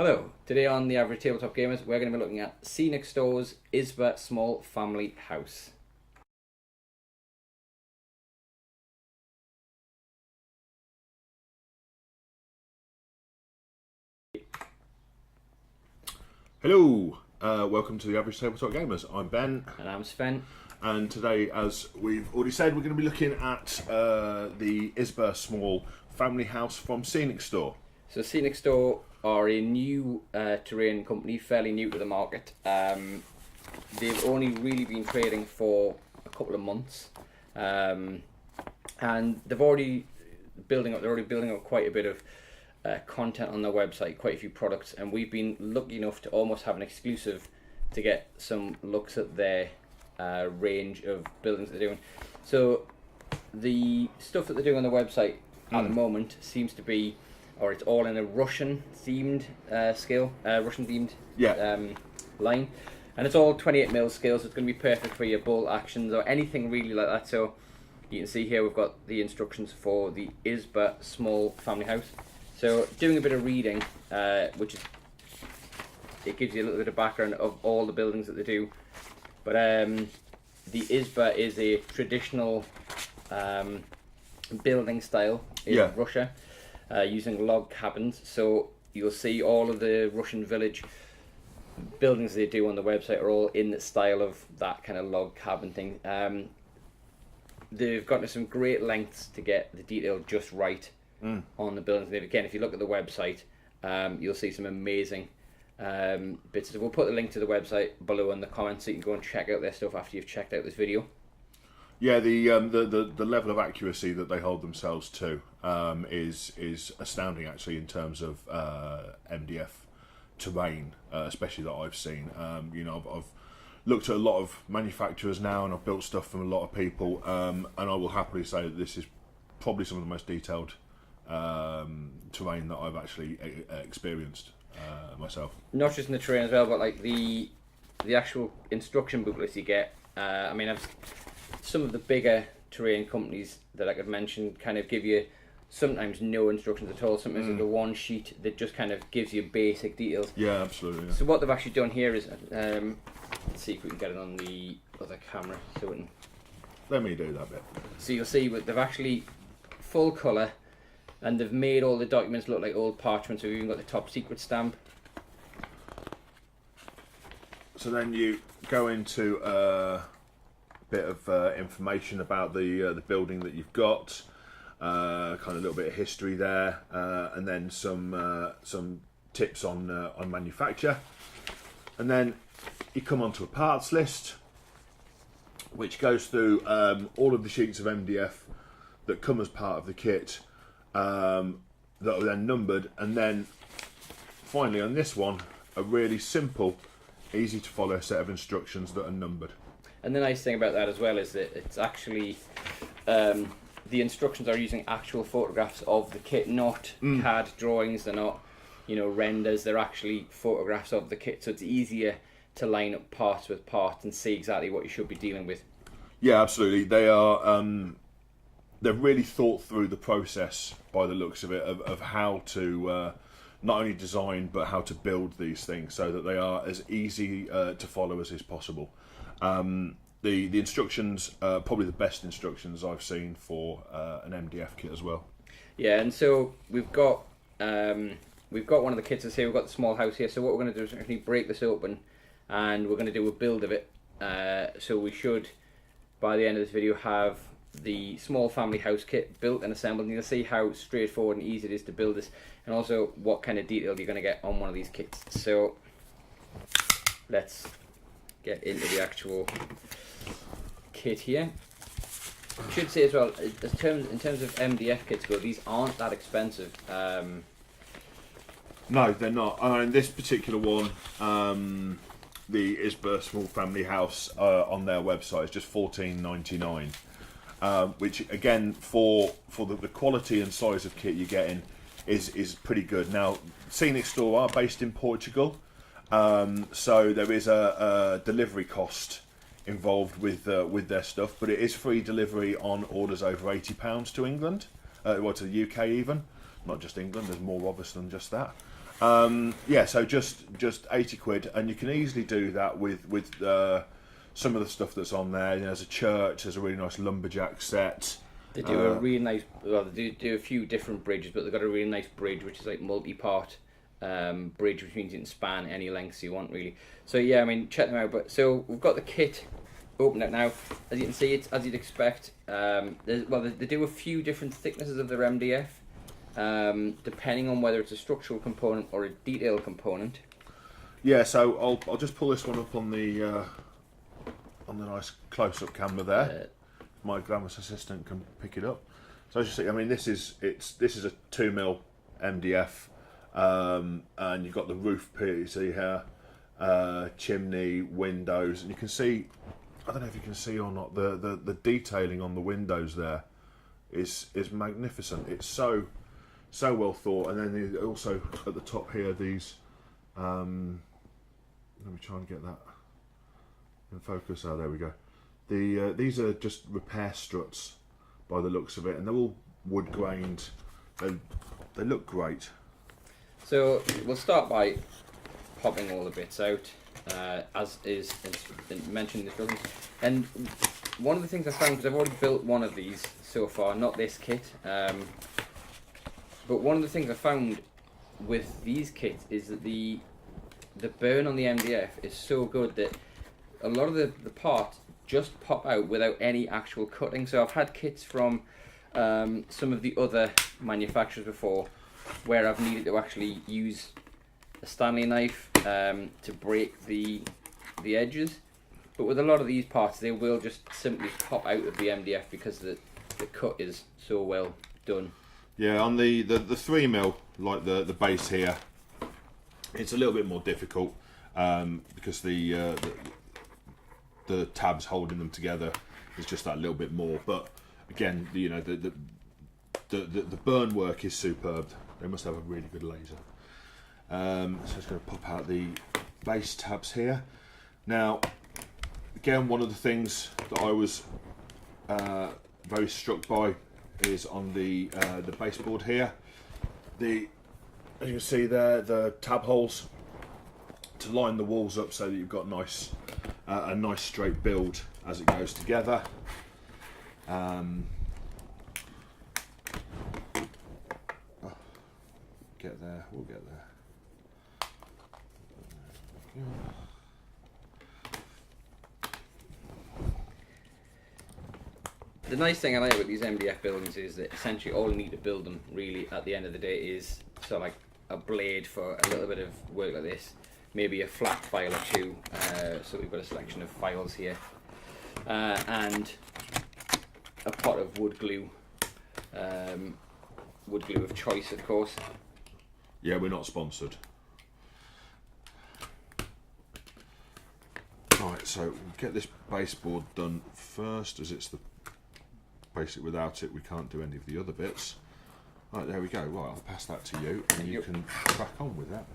Hello, today on the Average Tabletop Gamers we're going to be looking at Scenic Store's Izba Small Family House. Hello, welcome to the Average Tabletop Gamers. I'm Ben. And I'm Sven. And today, as we've already said, we're going to be looking at the Izba Small Family House from Scenic Store. So Scenic Store are a new terrain company, fairly new to the market. They've only really been trading for a couple of months, and they're already building up quite a bit of content on their website, quite a few products, and we've been lucky enough to almost have an exclusive to get some looks at their range of buildings they're doing. So the stuff that they're doing on the website at the moment seems to be, or it's all in a Russian themed Russian themed line, and it's all 28mm scale, so it's going to be perfect for your bolt actions or anything really like that. So you can see here we've got the instructions for the Izba Small Family House. So doing a bit of reading, which is, it gives you a little bit of background of all the buildings that they do. But the Izba is a traditional building style in Russia, using log cabins. So you'll see all of the Russian village buildings they do on the website are all in the style of that kind of log cabin thing. They've gotten to some great lengths to get the detail just right on the buildings. Again, if you look at the website, you'll see some amazing bits. We'll put the link to the website below in the comments so you can go and check out their stuff after you've checked out this video. Yeah, the level of accuracy that they hold themselves to is astounding, actually, in terms of MDF terrain, especially that I've seen. I've looked at a lot of manufacturers now, and I've built stuff from a lot of people, and I will happily say that this is probably some of the most detailed terrain that I've actually experienced myself. Not just in the terrain as well, but like the actual instruction booklets you get. I mean, some of the bigger terrain companies that I could mention kind of give you sometimes no instructions at all. Sometimes there's a one sheet that just kind of gives you basic details. Yeah, absolutely. Yeah. So what they've actually done here is, let's see if we can get it on the other camera so we can... Let me do that bit. So you'll see they've actually full colour, and they've made all the documents look like old parchment, so we've even got the top secret stamp. So then you go into a bit of information about the building that you've got, kind of a little bit of history there, and then some tips on manufacture, and then you come onto a parts list, which goes through all of the sheets of MDF that come as part of the kit, that are then numbered, and then finally on this one a really simple, easy to follow set of instructions that are numbered. And the nice thing about that as well is that it's actually the instructions are using actual photographs of the kit, not CAD drawings. They're not, renders. They're actually photographs of the kit, so it's easier to line up parts with parts and see exactly what you should be dealing with. Yeah, absolutely. They are. They've really thought through the process, by the looks of it, of how to not only design but how to build these things so that they are as easy to follow as is possible. The instructions are probably the best instructions I've seen for an MDF kit as well. Yeah, and so we've got one of the kits here. We've got the small house here. So what we're going to do is actually break this open, and we're going to do a build of it. So we should, by the end of this video, have the small family house kit built and assembled, and you'll see how straightforward and easy it is to build this, and also what kind of detail you're going to get on one of these kits. So let's get into the actual kit here. I should say as well, in terms of MDF kits go, these aren't that expensive. No, they're not. In this particular one, the Izba Small Family House on their website is just $14.99, which again, for the quality and size of kit you're getting, is pretty good. Now, Scenic Store are based in Portugal, so there is a delivery cost involved with their stuff, but it is free delivery on orders over £80 to England, to the UK even, not just England. There's more of us than just that. Yeah, so just 80 quid, and you can easily do that with some of the stuff that's on there. You know, there's a church, there's a really nice lumberjack set. They do a really nice. Well, they do a few different bridges, but they've got a really nice bridge which is like multi-part bridge, which means you can span any lengths you want, really. So yeah, I mean, check them out. But so we've got the kit opened up now. As you can see, it's as you'd expect. They do a few different thicknesses of their MDF. Depending on whether it's a structural component or a detail component. Yeah, so I'll just pull this one up on the nice close-up camera there. My glamorous assistant can pick it up. So as you see, I mean, this is a 2mm MDF, and you've got the roof piece here, chimney, windows, and you can see. I don't know if you can see or not. The detailing on the windows there is magnificent. It's so well thought, and then also at the top here these let me try and get that in focus. Oh, there we go. These are just repair struts by the looks of it, and they're all wood grained. They look great. So we'll start by popping all the bits out, as is mentioned in the instructions. And one of the things I found, because I've already built one of these so far, not this kit, but one of the things I found with these kits is that the burn on the MDF is so good that a lot of the parts just pop out without any actual cutting. So I've had kits from some of the other manufacturers before where I've needed to actually use a Stanley knife to break the edges. But with a lot of these parts, they will just simply pop out of the MDF because the cut is so well done. Yeah, on the 3mm, like the base here, it's a little bit more difficult because the tabs holding them together is just that little bit more. But again, the burn work is superb. They must have a really good laser. So it's going to pop out the base tabs here. Now, again, one of the things that I was very struck by is on the baseboard here. As you can see there, the tab holes to line the walls up so that you've got a nice straight build as it goes together. Get there, we'll get there. The nice thing I like with these MDF buildings is that essentially all you need to build them really at the end of the day is sort of like a blade for a little bit of work like this, maybe a flat file or two, so we've got a selection of files here, and a pot of wood glue of choice, of course. Yeah, we're not sponsored. Right, so we'll get this baseboard done first, as it's the basic. Without it we can't do any of the other bits. Right, there we go. Right, I'll pass that to you, and you can crack on with that.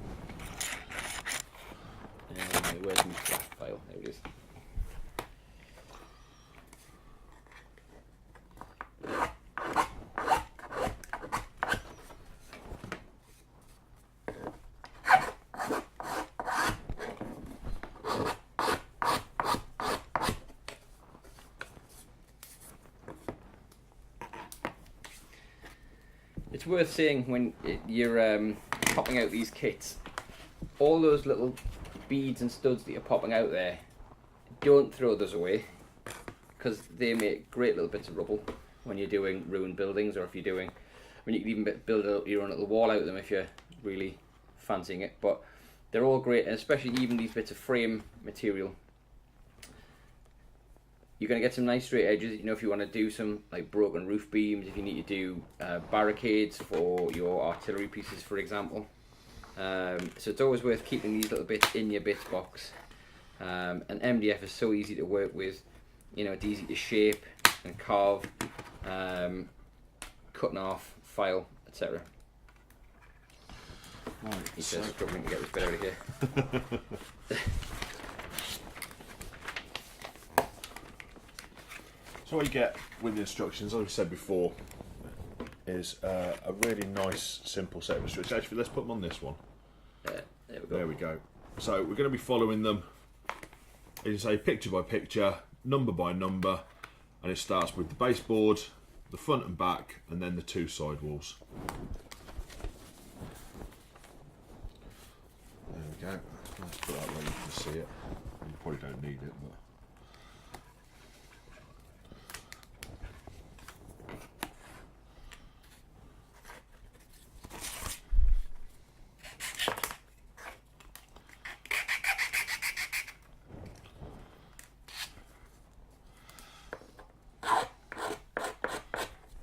Where's my flat file? There it is. It's worth saying when you're popping out these kits, all those little beads and studs that you're popping out there, don't throw those away, because they make great little bits of rubble when you're doing ruined buildings, or if you're doing, I mean, you can even build your own little wall out of them if you're really fancying it. But they're all great, and especially even these bits of frame material, you're going to get some nice straight edges. You know, if you want to do some like broken roof beams, if you need to do barricades for your artillery pieces, for example. So it's always worth keeping these little bits in your bits box. And MDF is so easy to work with. You know, it's easy to shape and carve, cutting off, file, etc. Right, He's just struggling to get this bit out of here. So what you get with the instructions, as we said before, is a really nice, simple set of instructions. Actually, let's put them on this one. There we go. There we go. So we're going to be following them. It's a picture by picture, number by number, and it starts with the baseboard, the front and back, and then the 2 side walls. There we go. Let's put that where you can see it. You probably don't need it, but.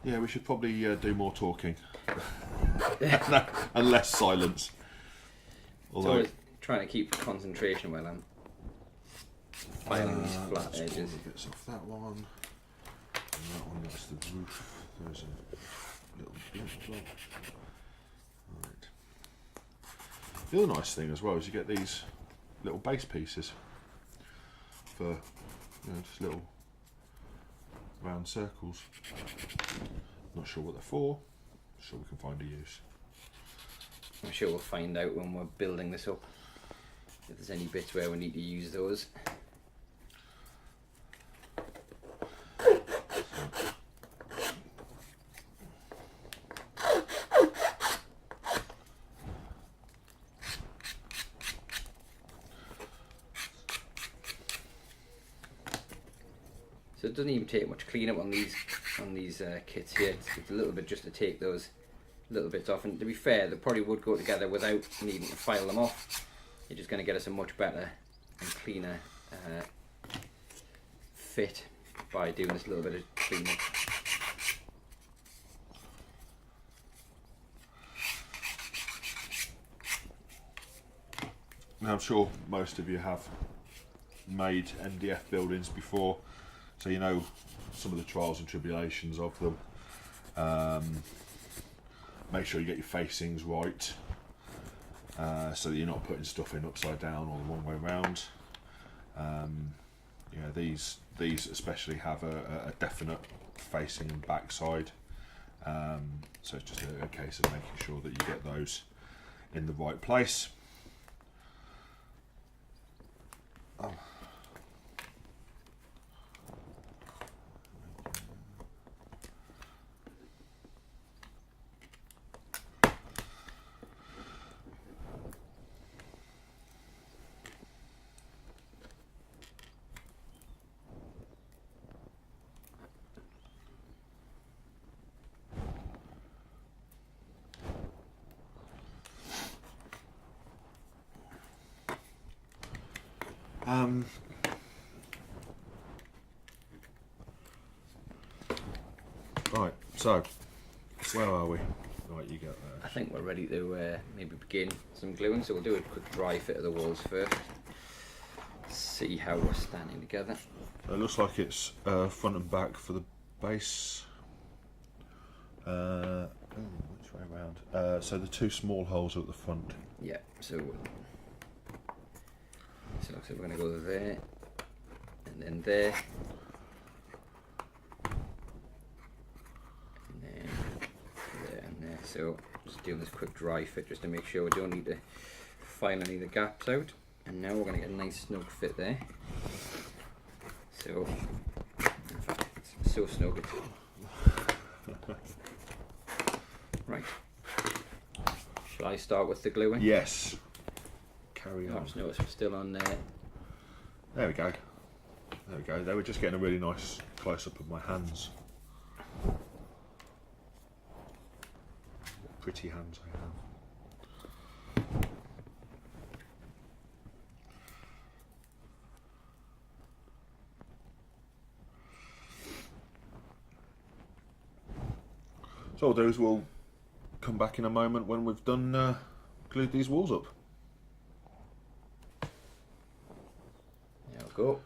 Yeah, we should probably do more talking and less silence. Although always trying to keep concentration while I'm filing these flat let's edges. pull the bits off that one. And that one, that's the roof. There's a little bit block. Right. The other nice thing as well is you get these little base pieces for just little round circles. Not sure what they're for. Sure we can find a use. I'm sure we'll find out when we're building this up if there's any bits where we need to use those. So it doesn't even take much cleanup on these kits here. It's a little bit just to take those little bits off, and to be fair, they probably would go together without needing to file them off. You're just going to get us a much better and cleaner fit by doing this little bit of cleanup. Now I'm sure most of you have made MDF buildings before, so you know some of the trials and tribulations of them. Make sure you get your facings right, so that you're not putting stuff in upside down or the wrong way around. These especially have a definite facing and backside, so it's just a case of making sure that you get those in the right place. Oh. Right, so where are we? Right, you get there. I think we're ready to maybe begin some gluing, so we'll do a quick dry fit of the walls first. See how we're standing together. So it looks like it's front and back for the base. Which way around? So the 2 small holes are at the front. Yeah, so it looks like we're going to go there, and then there, and then there and there. So just doing this quick dry fit just to make sure we don't need to file any of the gaps out. And now we're going to get a nice snug fit there. So, in fact, it's so snug it's... Right. Shall I start with the gluing? Yes. Carry on. I just noticed we're still on there. There we go. There we go. They were just getting a really nice close up of my hands. Pretty hands I have. So what we'll do is we'll come back in a moment when we've done glued these walls up. There we go.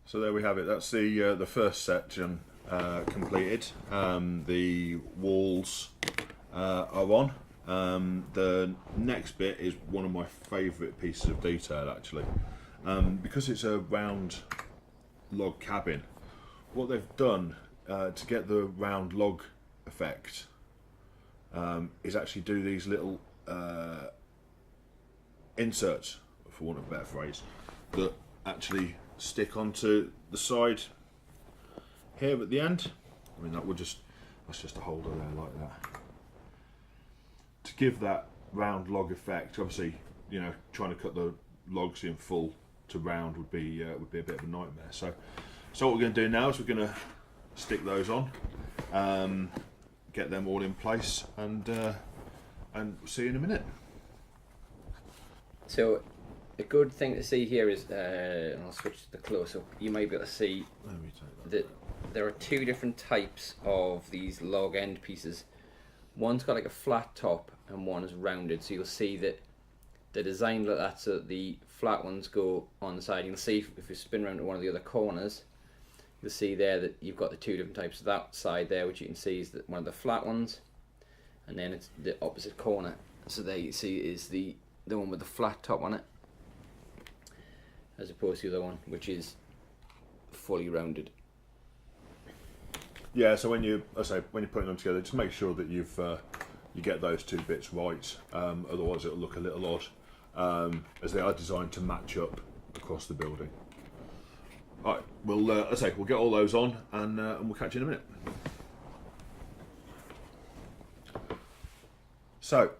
So there we have it. That's the first section completed. The walls are on. The next bit is one of my favourite pieces of detail actually, because it's a round log cabin. What they've done to get the round log effect is actually do these little inserts, for want of a better phrase, that actually stick onto the side here at the end. I mean, that's just a holder there like that. To give that round log effect, obviously, you know, trying to cut the logs in full to round would be a bit of a nightmare. So what we're going to do now is we're going to stick those on, get them all in place, and see you in a minute. So a good thing to see here is, and I'll switch to the close up, you might be able to see that there are two different types of these log end pieces. One's got like a flat top and one is rounded, so you'll see that they're designed like that so that the flat ones go on the side. You'll see if you spin around to one of the other corners, you'll see there that you've got the two different types. That side there, which you can see is one of the flat ones, and then it's the opposite corner. So there you see is the one with the flat top on it, as opposed to the other one which is fully rounded. Yeah, so when you're putting them together, just make sure that you get those two bits right. Otherwise, it'll look a little odd, as they are designed to match up across the building. All right, we'll get all those on, and we'll catch you in a minute. So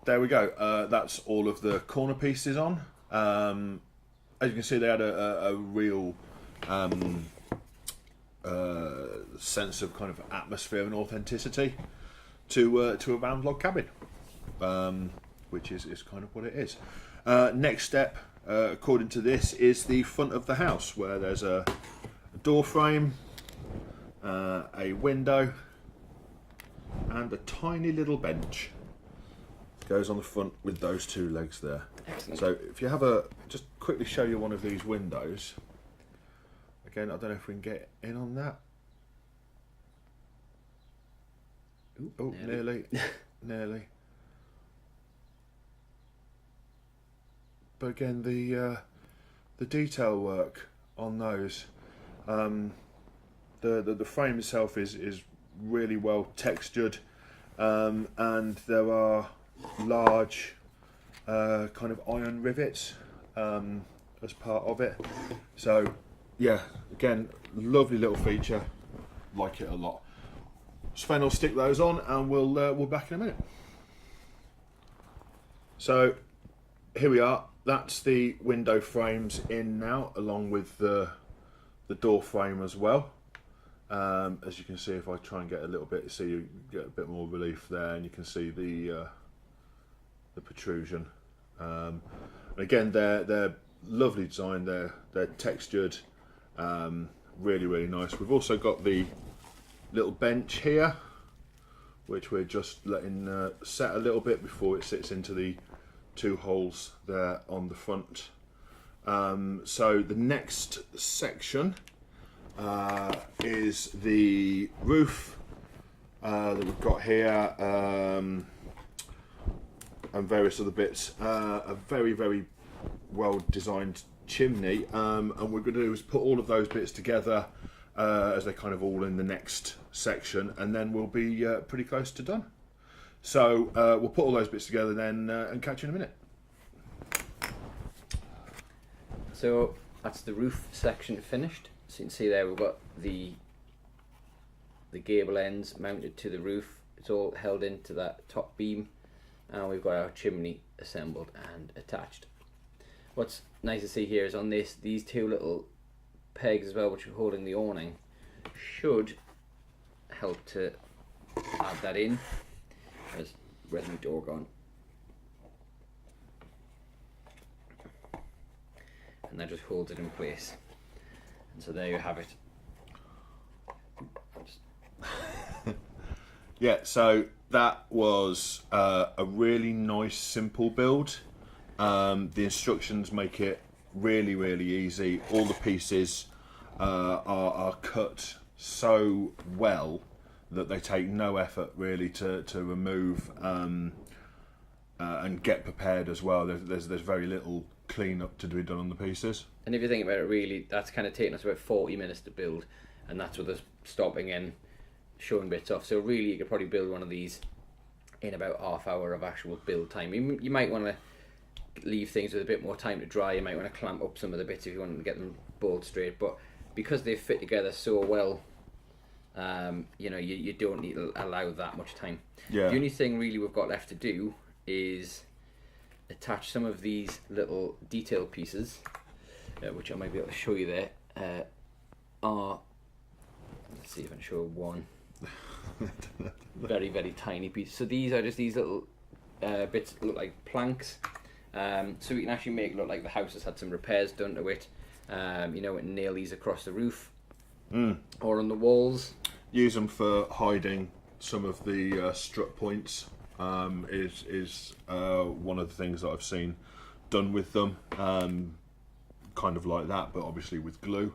there we go. That's all of the corner pieces on. As you can see, they had a real sense of kind of atmosphere and authenticity to a round log cabin, which is kind of what it is. Next step, according to this, is the front of the house, where there's a door frame, a window, and a tiny little bench. Goes on the front with those two legs there. Excellent. So if you have just quickly show you one of these windows. Again, I don't know if we can get in on that. Ooh, oh, nearly. Nearly. But again, the detail work on those, the frame itself is really well textured, and there are large kind of iron rivets as part of it. So yeah, again, lovely little feature, like it a lot. Sven will stick those on, and we'll back in a minute. So here we are. That's the window frames in now, along with the door frame as well. As you can see, if I try and get a little bit, so you get a bit more relief there, and you can see the protrusion. And again, they're lovely design. They're textured, really, really nice. We've also got the little bench here, which we're just letting set a little bit before it sits into the two holes there on the front. So the next section is the roof that we've got here, and various other bits. A very, very well designed chimney, and what we're going to do is put all of those bits together as they're kind of all in the next section, and then we'll be pretty close to done. So we'll put all those bits together then and catch you in a minute. So that's the roof section finished. So you can see there we've got the gable ends mounted to the roof. It's all held into that top beam, and we've got our chimney assembled and attached. What's nice to see here is on these two little pegs as well, which are holding the awning, should help to add that in. Where's my door gone? And that just holds it in place. And so there you have it. Yeah, so that was a really nice, simple build. The instructions make it really, really easy. All the pieces are cut so well that they take no effort really to remove and get prepared as well. There's very little clean up to be done on the pieces. And if you think about it, really, that's kind of taken us about 40 minutes to build, and that's with us stopping and showing bits off. So really, you could probably build one of these in about half hour of actual build time. You might want to leave things with a bit more time to dry. You might want to clamp up some of the bits if you want to get them bolt straight. But because they fit together so well, you don't need to allow that much time. Yeah. The only thing really we've got left to do is attach some of these little detail pieces, which I might be able to show you there. Let's see if I can show one. Very, very tiny piece. So these are just these little bits that look like planks. So we can actually make it look like the house has had some repairs done to it. And nail these across the roof or on the walls. Use them for hiding some of the strut points. Is one of the things that I've seen done with them. Kind of like that, but obviously with glue.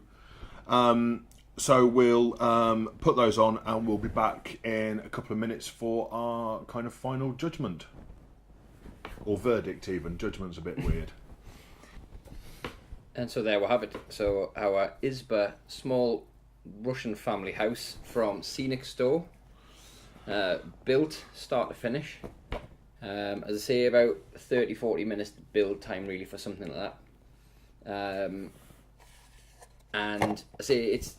So we'll put those on, and we'll be back in a couple of minutes for our kind of final judgment. Or verdict even. Judgment's a bit weird. And so there we have it. So our Izba Small Russian Family House from Scenic Store. Built start to finish. As I say, about 30-40 minutes build time really for something like that. And I say it's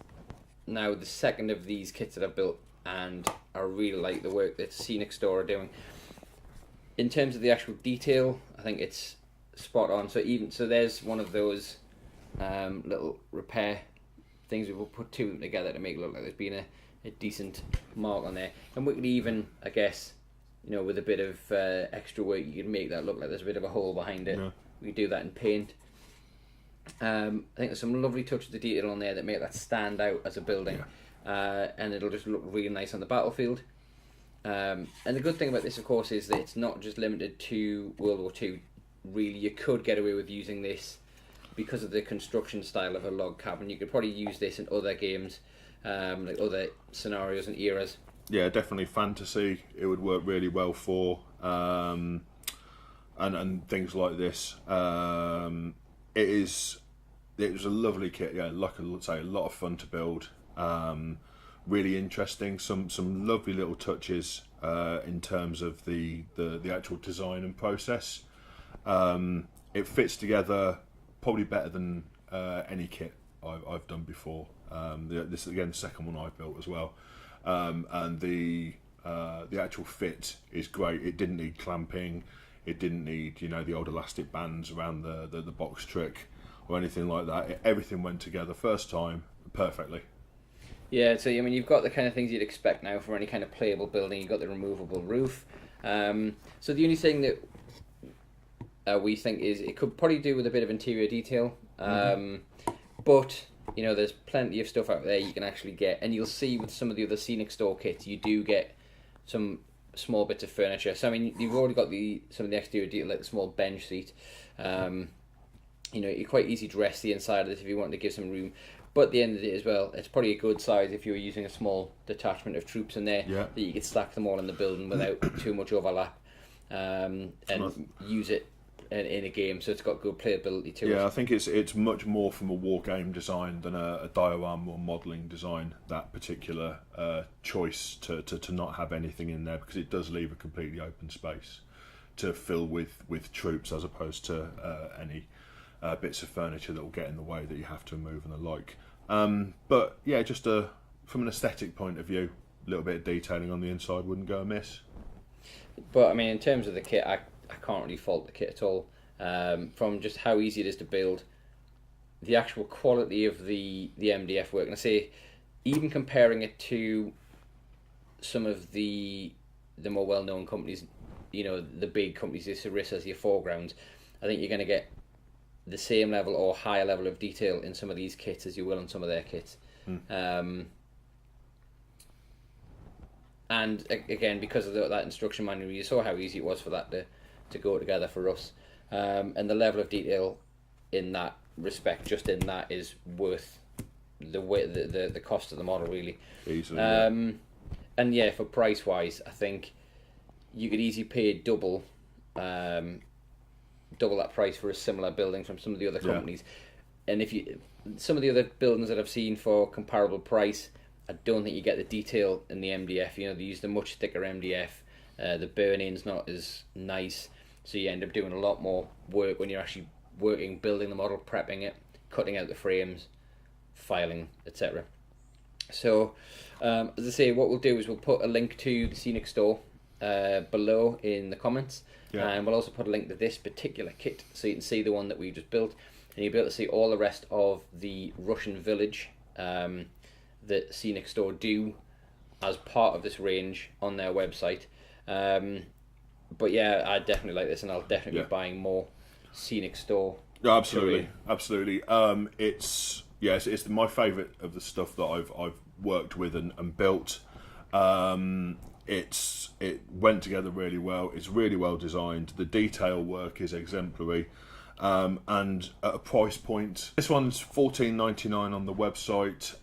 now the second of these kits that I've built, and I really like the work that Scenic Store are doing. In terms of the actual detail, I think it's spot on. So there's one of those little repair things. We'll put two of them together to make it look like there's been a decent mark on there. And we could even, I guess, with a bit of extra work, you could make that look like there's a bit of a hole behind it. Yeah. We could do that in paint. I think there's some lovely touches of detail on there that make that stand out as a building. Yeah. And it'll just look really nice on the battlefield. And the good thing about this, of course, is that it's not just limited to World War II. Really, you could get away with using this because of the construction style of a log cabin. You could probably use this in other games, like other scenarios and eras. Yeah, definitely fantasy. It would work really well for, and things like this. It was a lovely kit. Yeah, like I say, a lot of fun to build. Really interesting. Some lovely little touches in terms of the actual design and process. It fits together probably better than any kit I've done before. This is again the second one I've built as well, and the actual fit is great. It didn't need clamping. It didn't need the old elastic bands around the box trick or anything like that. Everything went together first time perfectly. Yeah, so you've got the kind of things you'd expect now for any kind of playable building. You've got the removable roof. So the only thing that we think is it could probably do with a bit of interior detail. But there's plenty of stuff out there you can actually get, and you'll see with some of the other Scenic Store kits, you do get some small bits of furniture. So you've already got some of the exterior detail, like the small bench seat. You're quite easy to rest the inside of this if you want to give some room. But at the end of the day as well, it's probably a good size if you were using a small detachment of troops in there, that you could stack them all in the building without too much overlap, and use it in a game. So it's got good playability to it. Yeah, I think it's much more from a war game design than a diorama or modelling design, that particular choice to not have anything in there, because it does leave a completely open space to fill with troops as opposed to any bits of furniture that will get in the way that you have to move and the like. But yeah, just from an aesthetic point of view, a little bit of detailing on the inside wouldn't go amiss. But in terms of the kit, I can't really fault the kit at all. From just how easy it is to build, the actual quality of the MDF work, and I say even comparing it to some of the more well-known companies, the big companies, the Sarissas, your Foregrounds, I think you're going to get the same level or higher level of detail in some of these kits as you will in some of their kits. And again, because of that instruction manual, you saw how easy it was for that to go together for us. And the level of detail in that respect, just in that, is worth the cost of the model, really. Easily. And yeah, for price wise, I think you could easily pay double that price for a similar building from some of the other companies. And some of the other buildings that I've seen for comparable price, I don't think you get the detail in the MDF. They use the much thicker MDF. The burn-in's not as nice. so you end up doing a lot more work when you're actually working, building the model, prepping it, cutting out the frames, filing, etc. So, as I say, what we'll do is we'll put a link to the Scenic Store below in the comments, and we'll also put a link to this particular kit so you can see the one that we just built, and you'll be able to see all the rest of the Russian village that Scenic Store do as part of this range on their website. But yeah, I definitely like this, and I'll definitely be buying more Scenic Store. Yeah, absolutely, absolutely. It's my favourite of the stuff that I've worked with and built. It went together really well. It's really well designed. The detail work is exemplary, and at a price point. This one's $14.99 on the website.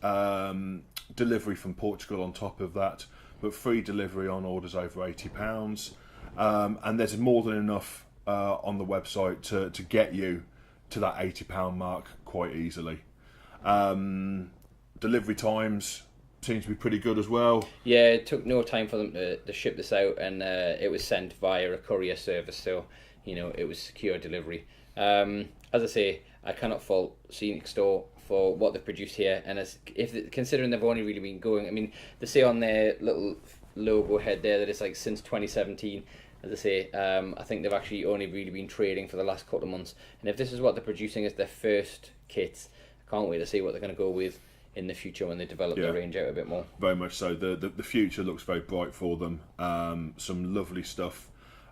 Delivery from Portugal on top of that, but free delivery on orders over £80. And there's more than enough on the website to get you to that £80 mark quite easily. Delivery times seem to be pretty good as well. Yeah, it took no time for them to ship this out, and it was sent via a courier service, so it was secure delivery. As I say, I cannot fault Scenic Store for what they've produced here, and considering they've only really been going, I mean, they say on their little logo head there that it's like since 2017. As I say, I think they've actually only really been trading for the last couple of months, and if this is what they're producing as their first kits, I can't wait to see what they're going to go with in the future when they develop their range out a bit more. Very much so. The future looks very bright for them. Some lovely stuff.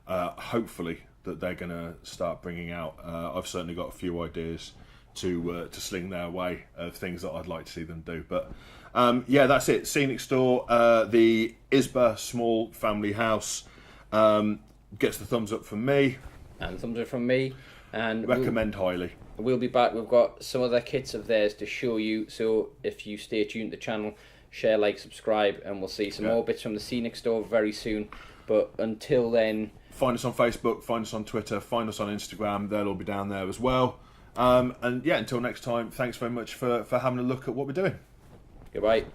Hopefully that they're going to start bringing out. I've certainly got a few ideas to sling their way of things that I'd like to see them do. But that's it. Scenic Store, the Izba Small Family House. Gets the thumbs up from me. And thumbs up from me. And recommend highly. We'll be back. We've got some other kits of theirs to show you. So if you stay tuned to the channel, share, like, subscribe, and we'll see some more bits from the Scenic Store very soon. But until then, find us on Facebook, find us on Twitter, find us on Instagram. They'll all be down there as well. Until next time, thanks very much for having a look at what we're doing. Goodbye.